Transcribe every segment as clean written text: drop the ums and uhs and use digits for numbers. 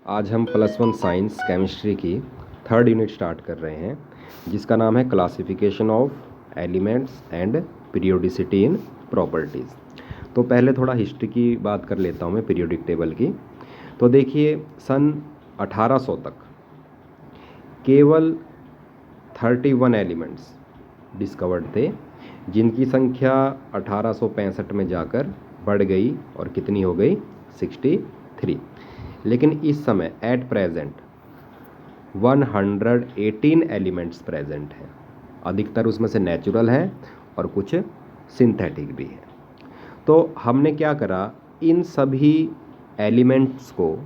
आज हम +1 science chemistry की 3rd यूनिट स्टार्ट कर रहे हैं, जिसका नाम है classification of elements and periodicity in properties. तो पहले थोड़ा हिस्ट्री की बात कर लेता हूँ मैं पीरियोडिक टेबल की। तो देखिए, सन 1800 तक केवल 31 एलिमेंट्स डिस्कवर्ड थे, जिनकी संख्या 1865 में जाकर बढ़ गई और कितनी हो गई, 63। लेकिन इस समय एट प्रेजेंट 118 एलिमेंट्स प्रेजेंट हैं। अधिकतर उसमें से नेचुरल है और कुछ सिंथेटिक भी है। तो हमने क्या करा, इन सभी एलिमेंट्स को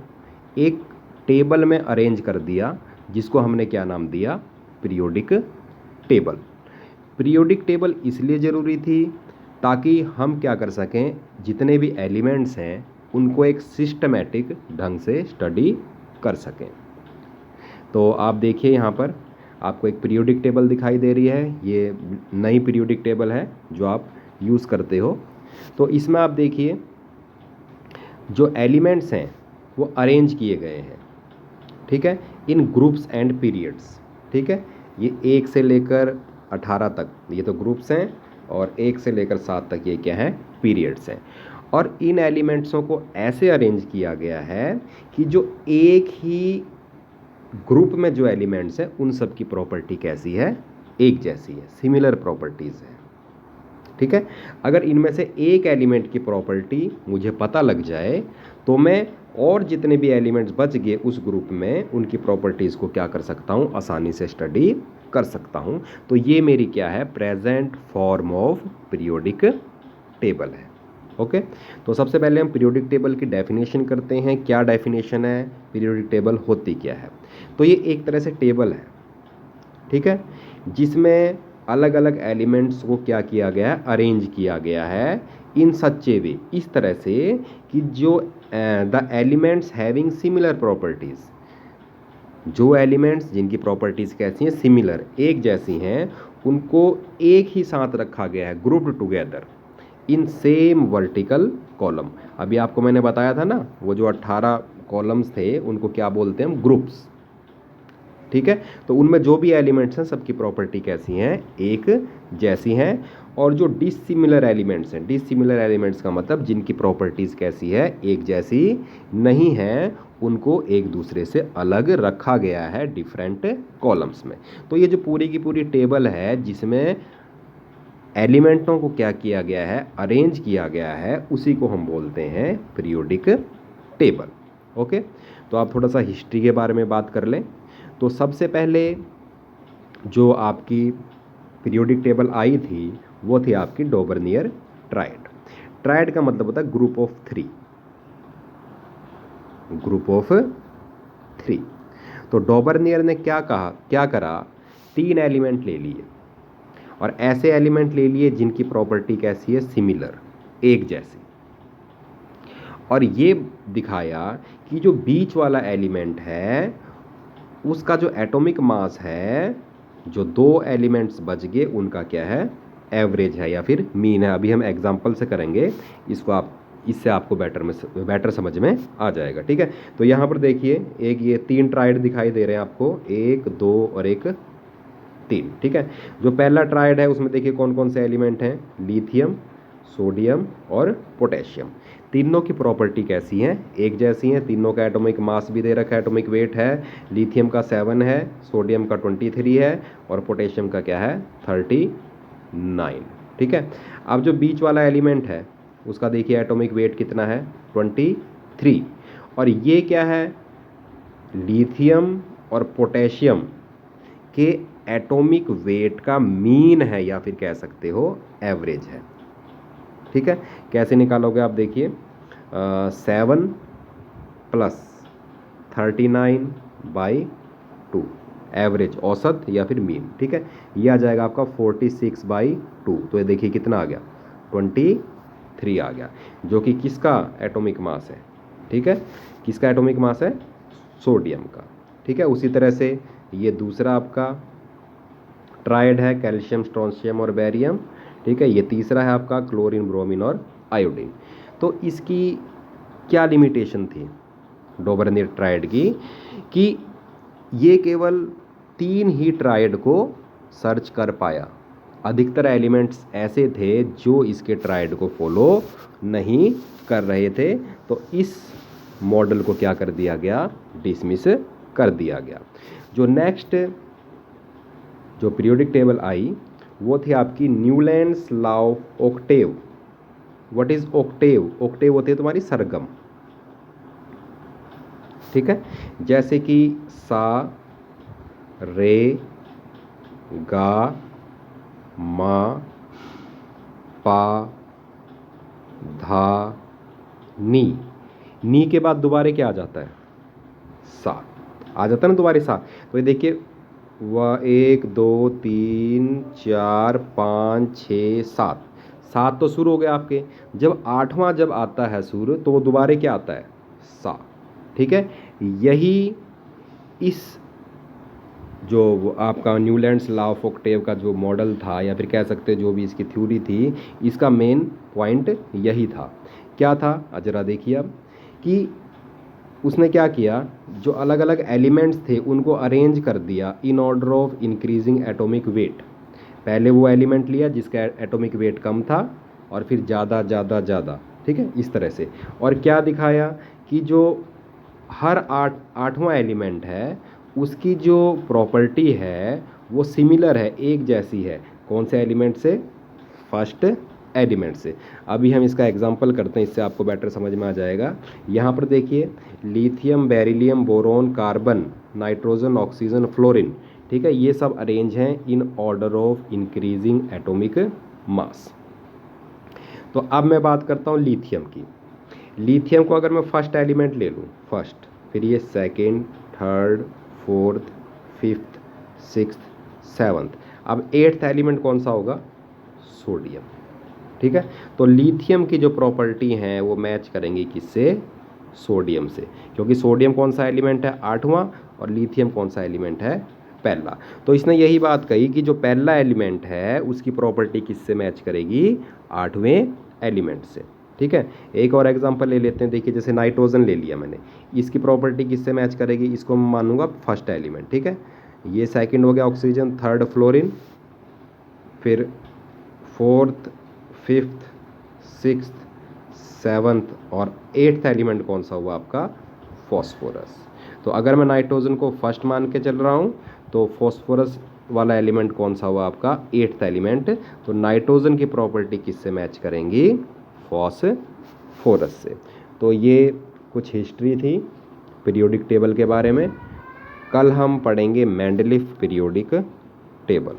एक टेबल में अरेंज कर दिया, जिसको हमने क्या नाम दिया, पीरियोडिक टेबल। पीरियोडिक टेबल इसलिए ज़रूरी थी ताकि हम क्या कर सकें, जितने भी एलिमेंट्स हैं उनको एक सिस्टमेटिक ढंग से स्टडी कर सकें। तो आप देखिए, यहाँ पर आपको एक पीरियोडिक टेबल दिखाई दे रही है। ये नई पीरियोडिक टेबल है जो आप यूज़ करते हो। तो इसमें आप देखिए, जो एलिमेंट्स हैं वो अरेंज किए गए हैं, ठीक है, इन ग्रुप्स एंड पीरियड्स। ठीक है, ये 1 से लेकर 18 तक ये तो ग्रुप्स हैं, और 1 से लेकर 7 तक ये क्या है, पीरियड्स हैं। और इन एलिमेंट्सों को ऐसे अरेंज किया गया है कि जो एक ही ग्रुप में जो एलिमेंट्स हैं उन सब की प्रॉपर्टी कैसी है, एक जैसी है, सिमिलर प्रॉपर्टीज़ है। ठीक है, अगर इनमें से एक एलिमेंट की प्रॉपर्टी मुझे पता लग जाए तो मैं और जितने भी एलिमेंट्स बच गए उस ग्रुप में उनकी प्रॉपर्टीज़ को क्या कर सकता हूँ, आसानी से स्टडी कर सकता हूँ। तो ये मेरी क्या है, present form of periodic table है। ओके, तो सबसे पहले हम पीरियोडिक टेबल की डेफिनेशन करते हैं। क्या डेफिनेशन है, पीरियोडिक टेबल होती क्या है। तो ये एक तरह से टेबल है, ठीक है, जिसमें अलग अलग एलिमेंट्स को क्या किया गया है, अरेंज किया गया है इन सच ए वे, इस तरह से कि जो the elements having similar properties, जो एलिमेंट्स जिनकी प्रॉपर्टीज़ कैसी हैं, सिमिलर, एक जैसी हैं, उनको एक ही साथ रखा गया है, grouped together in same vertical column. अभी आपको मैंने बताया था ना, वो जो 18 कॉलम्स थे उनको क्या बोलते हैं, ग्रुप्स। ठीक है, तो उनमें जो भी एलिमेंट्स हैं सबकी प्रॉपर्टी कैसी हैं, एक जैसी हैं। और जो डिसिमिलर एलिमेंट्स हैं, डिसिमिलर एलिमेंट्स का मतलब जिनकी प्रॉपर्टीज़ कैसी है, एक जैसी नहीं है, उनको एक दूसरे से अलग रखा गया है डिफरेंट कॉलम्स में। तो ये जो पूरी की पूरी टेबल है जिसमें एलिमेंटों को क्या किया गया है, अरेंज किया गया है, उसी को हम बोलते हैं पीरियोडिक टेबल। ओके, तो आप थोड़ा सा हिस्ट्री के बारे में बात कर लें। तो सबसे पहले जो आपकी पीरियोडिक टेबल आई थी वो थी आपकी डॉबर्नियर ट्रायड। ट्रायड का मतलब होता है ग्रुप ऑफ 3, ग्रुप ऑफ 3। तो डॉबर्नियर ने क्या कहा, क्या करा, 3 एलिमेंट ले लिए और ऐसे एलिमेंट ले लिए जिनकी प्रॉपर्टी कैसी है, सिमिलर, एक जैसी। और ये दिखाया कि जो बीच वाला एलिमेंट है उसका जो एटॉमिक मास है, जो 2 एलिमेंट्स बच गए उनका क्या है, एवरेज है या फिर मीन है। अभी हम एग्जांपल से करेंगे इसको, आप इससे आपको बेटर समझ में आ जाएगा। ठीक है, तो यहाँ पर देखिए, एक ये 3 ट्राइड दिखाई दे रहे हैं आपको, 1 2 और एक 3। ठीक है, जो पहला ट्राइड है उसमें देखिए कौन कौन से एलिमेंट हैं, लिथियम, सोडियम और पोटेशियम। तीनों की प्रॉपर्टी कैसी हैं, एक जैसी हैं। तीनों का एटॉमिक मास भी दे रखा है, एटॉमिक वेट है। लिथियम का 7 है, सोडियम का 23 है और पोटेशियम का क्या है, 39। ठीक है, अब जो बीच वाला एलिमेंट है उसका देखिए एटॉमिक वेट कितना है, 23। और ये क्या है, लिथियम और पोटेशियम के एटॉमिक वेट का मीन है या फिर कह सकते हो एवरेज है। ठीक है, कैसे निकालोगे आप देखिए, 7 + 39/2, एवरेज, औसत या फिर मीन। ठीक है, ये आ जाएगा आपका 46/2। तो ये देखिए कितना आ गया, 23 आ गया, जो कि किसका एटॉमिक मास है। ठीक है, किसका एटॉमिक मास है, सोडियम का। ठीक है, उसी तरह से ये दूसरा आपका ट्राइड है, कैल्शियम, स्ट्रोंशियम और बेरियम। ठीक है, ये तीसरा है आपका क्लोरीन, ब्रोमीन और आयोडीन। तो इसकी क्या लिमिटेशन थी, डोबरनी ट्रायड की, कि ये केवल 3 ही ट्रायड को सर्च कर पाया। अधिकतर एलिमेंट्स ऐसे थे जो इसके ट्रायड को फॉलो नहीं कर रहे थे। तो इस मॉडल को क्या कर दिया गया, डिसमिस कर दिया गया। जो नेक्स्ट जो पीरियोडिक टेबल आई वो थी आपकी Newlands law of Octave. What is Octave? Octave होती है तुम्हारी सरगम, ठीक है। जैसे कि सा, रे, गा, मा, पा, धा, नी के बाद दोबारे क्या आ जाता है, सा आ जाता है ना दोबारे सा। तो ये देखिए 1 2 3 4 5 6 7, 7 तो सुर हो गया आपके। जब 8वां जब आता है सुर तो वो दोबारे क्या आता है, सा, ठीक है। यही इस जो आपका न्यूलैंड्स लॉ ऑफ ऑक्टेव का जो मॉडल था, या फिर कह सकते हैं जो भी इसकी थ्योरी थी, इसका मेन पॉइंट यही था। क्या था, जरा देखिए अब, कि उसने क्या किया, जो अलग अलग एलिमेंट्स थे उनको अरेंज कर दिया in order of increasing atomic weight. पहले वो एलिमेंट लिया जिसका एटॉमिक वेट कम था, और फिर ज़्यादा ज़्यादा ज़्यादा, ठीक है, इस तरह से। और क्या दिखाया कि जो हर 8वां एलिमेंट है उसकी जो प्रॉपर्टी है वो सिमिलर है, एक जैसी है। कौन से एलिमेंट से, फर्स्ट एलिमेंट से। अभी हम इसका एग्जांपल करते हैं, इससे आपको बेटर समझ में आ जाएगा। यहाँ पर देखिए lithium, beryllium, boron, carbon, nitrogen, oxygen, fluorine, ठीक है, ये सब अरेंज हैं in order of increasing atomic mass. तो अब मैं बात करता हूँ लिथियम की। लिथियम को अगर मैं फर्स्ट एलिमेंट ले लूँ, फर्स्ट, फिर ये second, third, fourth, fifth, sixth, seventh, अब 8th एलिमेंट कौन सा होगा, सोडियम, ठीक है। तो लिथियम की जो प्रॉपर्टी हैं वो मैच करेंगी किससे, सोडियम से, क्योंकि सोडियम कौन सा एलिमेंट है, 8वां, और लिथियम कौन सा एलिमेंट है, पहला। तो इसने यही बात कही कि जो पहला एलिमेंट है उसकी प्रॉपर्टी किससे मैच करेगी, 8वें एलिमेंट से, ठीक है। एक और एग्जांपल ले लेते हैं, देखिए जैसे नाइट्रोजन ले लिया मैंने, इसकी प्रॉपर्टी किससे मैच करेगी, इसको मैं मानूंगा फर्स्ट एलिमेंट, ठीक है। ये सेकंड हो गया ऑक्सीजन, थर्ड फ्लोरीन, फिर फोर्थ, फिफ्थ, सिक्स्थ, सेवन्थ, और 8th एलिमेंट कौन सा हुआ आपका, फॉस्फोरस। तो अगर मैं नाइट्रोजन को फर्स्ट मान के चल रहा हूँ तो फॉस्फोरस वाला एलिमेंट कौन सा हुआ आपका, 8th एलिमेंट। तो नाइट्रोजन की प्रॉपर्टी किससे मैच करेंगी, फॉस्फोरस से। तो ये कुछ हिस्ट्री थी पीरियोडिक टेबल के बारे में। कल हम पढ़ेंगे मेंडलीफ पीरियोडिक टेबल।